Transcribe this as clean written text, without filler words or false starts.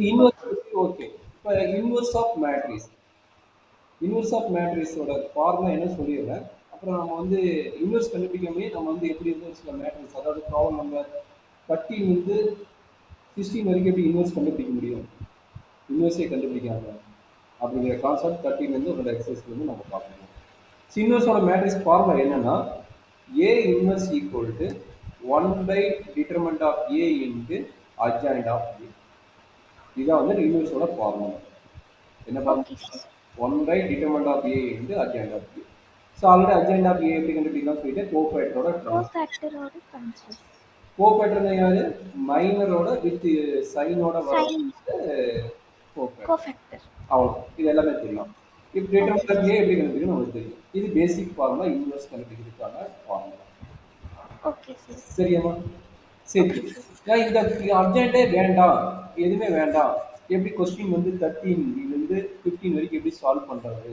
Inverse okay. இப்போ inverse of matrix. Inverse of மேட்ரிக்ஸோட formula என்ன சொல்லிடுறேன். அப்புறம் நம்ம வந்து இன்வெர்ஸ் கண்டுபிடிக்காமலே நம்ம வந்து எப்படி இன்வெர்ஸில் மேட்ரிக்ஸ், அதாவது ப்ராப்ளம் நம்பர் 13 வந்து 16 வரைக்கும் எப்படி இன்வெர்ஸ் கண்டுபிடிக்க முடியும், இன்வெர்ஸே கண்டுபிடிக்காம அப்படிங்கிற கான்செப்ட் 13 வந்து உங்களோட எக்ஸசைஸ் வந்து நம்ம பார்க்கணும். இன்வெர்ஸோட மேட்ரிக்ஸ் ஃபார்முலா என்னன்னா A inverse equal to 1 by determinant of A into adjoint of A. இதான் வந்து இன்வெர்ஸோட ஃபார்முலா. என்ன okay formula? Sir. 1 by determinant of A into adjoint of A. So already adjoint of A எப்படி கண்டுபிடிக்கலாம் சொல்லிட்டு கோஃபேக்டரோட transfer. கோஃபேக்டரோட transfer. கோஃபேக்டர்னா யாரு? மைனரோட with சைனோட வர sign cofactor. Cofactor. அவ்வளோ. இது எல்லாமே தெரியும். இப்போ okay determinant of sir. A எப்படி கண்டுபிடிக்கணும் நமக்கு தெரியும். இது பேசிக் ஃபார்முலா, இன்வெர்ஸ் கண்டுபிடிக்கிறதுக்கான ஃபார்முலா. Okay sir. சரியாம்மா? சரி. Okay sir. நான் இந்த அர்ஜென்ட்டே வேண்டாம், எதுவுமே வேண்டாம், எப்படி கொஸ்டின் வந்து 13 இருந்து 15 வரைக்கும் எப்படி சால்வ் பண்றது